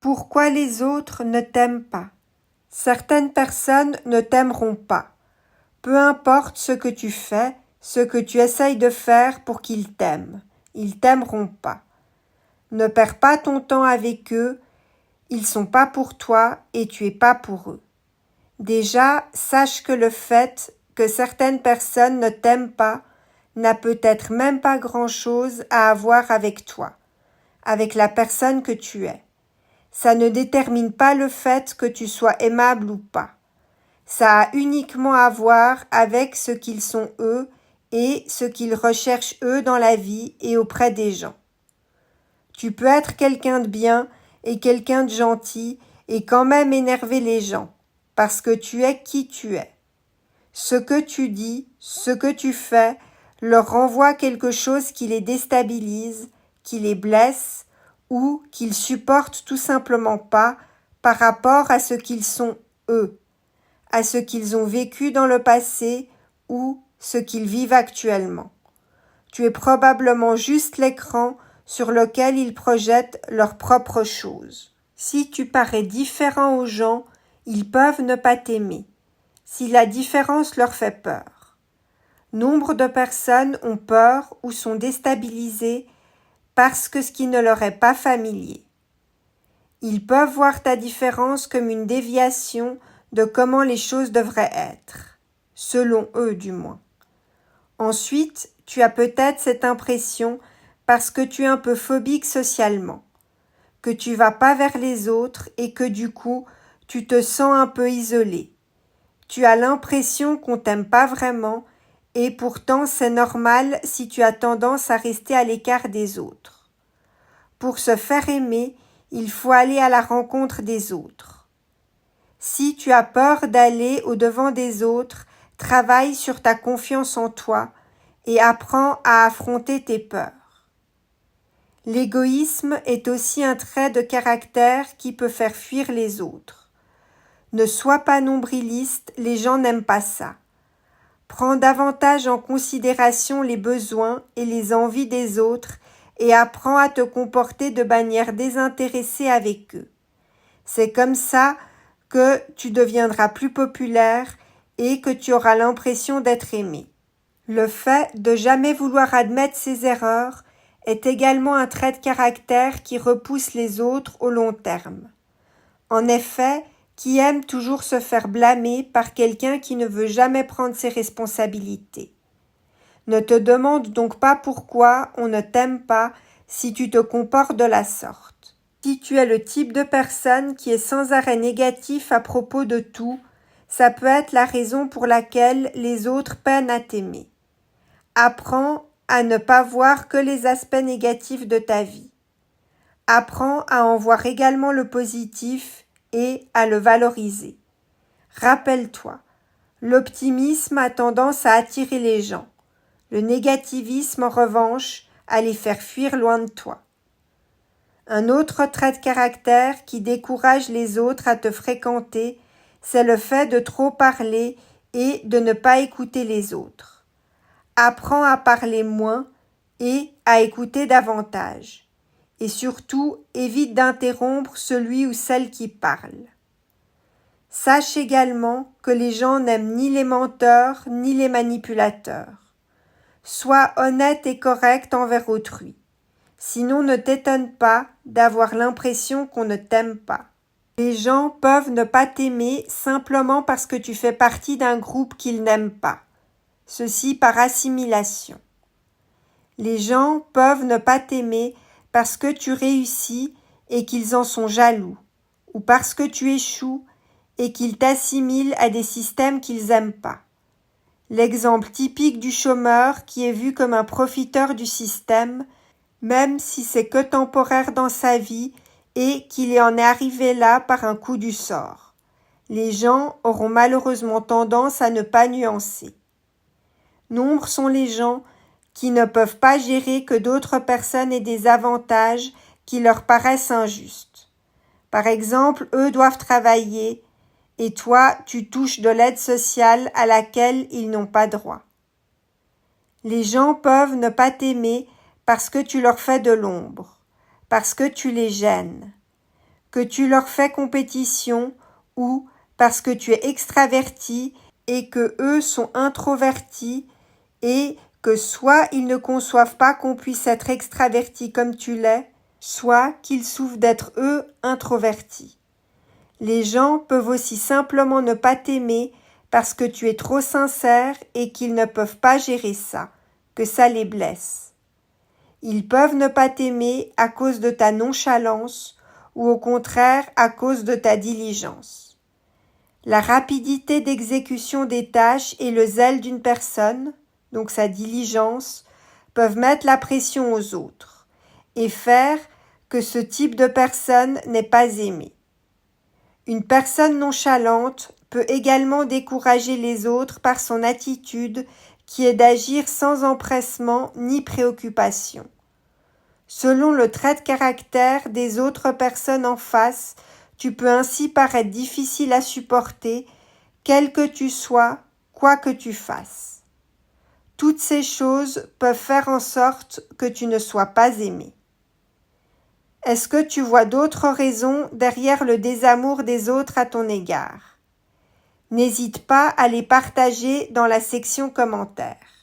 Pourquoi les autres ne t'aiment pas? Certaines personnes ne t'aimeront pas. Peu importe ce que tu fais, ce que tu essayes de faire pour qu'ils t'aiment, ils t'aimeront pas. Ne perds pas ton temps avec eux, ils sont pas pour toi et tu es pas pour eux. Déjà, sache que le fait que certaines personnes ne t'aiment pas n'a peut-être même pas grand-chose à voir avec toi, avec la personne que tu es. Ça ne détermine pas le fait que tu sois aimable ou pas. Ça a uniquement à voir avec ce qu'ils sont eux et ce qu'ils recherchent eux dans la vie et auprès des gens. Tu peux être quelqu'un de bien et quelqu'un de gentil et quand même énerver les gens, parce que tu es qui tu es. Ce que tu dis, ce que tu fais, leur renvoie quelque chose qui les déstabilise, qui les blesse ou qu'ils supportent tout simplement pas par rapport à ce qu'ils sont eux, à ce qu'ils ont vécu dans le passé ou ce qu'ils vivent actuellement. Tu es probablement juste l'écran sur lequel ils projettent leurs propres choses. Si tu parais différent aux gens, ils peuvent ne pas t'aimer, si la différence leur fait peur. Nombre de personnes ont peur ou sont déstabilisées parce que ce qui ne leur est pas familier. Ils peuvent voir ta différence comme une déviation de comment les choses devraient être, selon eux du moins. Ensuite, tu as peut-être cette impression parce que tu es un peu phobique socialement, que tu vas pas vers les autres et que du coup, tu te sens un peu isolé. Tu as l'impression qu'on t'aime pas vraiment et pourtant c'est normal si tu as tendance à rester à l'écart des autres. Pour se faire aimer, il faut aller à la rencontre des autres. Si tu as peur d'aller au-devant des autres, travaille sur ta confiance en toi et apprends à affronter tes peurs. L'égoïsme est aussi un trait de caractère qui peut faire fuir les autres. Ne sois pas nombriliste, les gens n'aiment pas ça. Prends davantage en considération les besoins et les envies des autres et apprends à te comporter de manière désintéressée avec eux. C'est comme ça que tu deviendras plus populaire et que tu auras l'impression d'être aimé. Le fait de jamais vouloir admettre ses erreurs est également un trait de caractère qui repousse les autres au long terme. En effet, qui aime toujours se faire blâmer par quelqu'un qui ne veut jamais prendre ses responsabilités. Ne te demande donc pas pourquoi on ne t'aime pas si tu te comportes de la sorte. Si tu es le type de personne qui est sans arrêt négatif à propos de tout, ça peut être la raison pour laquelle les autres peinent à t'aimer. Apprends à ne pas voir que les aspects négatifs de ta vie. Apprends à en voir également le positif et à le valoriser. Rappelle-toi, l'optimisme a tendance à attirer les gens. Le négativisme, en revanche, à les faire fuir loin de toi. Un autre trait de caractère qui décourage les autres à te fréquenter, c'est le fait de trop parler et de ne pas écouter les autres. Apprends à parler moins et à écouter davantage. Et surtout, évite d'interrompre celui ou celle qui parle. Sache également que les gens n'aiment ni les menteurs ni les manipulateurs. Sois honnête et correct envers autrui. Sinon, ne t'étonne pas d'avoir l'impression qu'on ne t'aime pas. Les gens peuvent ne pas t'aimer simplement parce que tu fais partie d'un groupe qu'ils n'aiment pas. Ceci par assimilation. Les gens peuvent ne pas t'aimer parce que tu réussis et qu'ils en sont jaloux, ou parce que tu échoues et qu'ils t'assimilent à des systèmes qu'ils n'aiment pas. L'exemple typique du chômeur qui est vu comme un profiteur du système, même si c'est que temporaire dans sa vie et qu'il en est arrivé là par un coup du sort. Les gens auront malheureusement tendance à ne pas nuancer. Nombreux sont les gens qui ne peuvent pas gérer que d'autres personnes aient des avantages qui leur paraissent injustes. Par exemple, eux doivent travailler et toi, tu touches de l'aide sociale à laquelle ils n'ont pas droit. Les gens peuvent ne pas t'aimer parce que tu leur fais de l'ombre, parce que tu les gênes. que tu leur fais compétition ou parce que tu es extraverti et que eux sont introvertis et que soit ils ne conçoivent pas qu'on puisse être extraverti comme tu l'es, soit qu'ils souffrent d'être eux introvertis. Les gens peuvent aussi simplement ne pas t'aimer parce que tu es trop sincère et qu'ils ne peuvent pas gérer ça, que ça les blesse. Ils peuvent ne pas t'aimer à cause de ta nonchalance ou au contraire à cause de ta diligence. La rapidité d'exécution des tâches et le zèle d'une personne, donc sa diligence, peuvent mettre la pression aux autres et faire que ce type de personne n'est pas aimé. Une personne nonchalante peut également décourager les autres par son attitude qui est d'agir sans empressement ni préoccupation. Selon le trait de caractère des autres personnes en face, tu peux ainsi paraître difficile à supporter, quel que tu sois, quoi que tu fasses. Toutes ces choses peuvent faire en sorte que tu ne sois pas aimé. Est-ce que tu vois d'autres raisons derrière le désamour des autres à ton égard? N'hésite pas à les partager dans la section commentaires.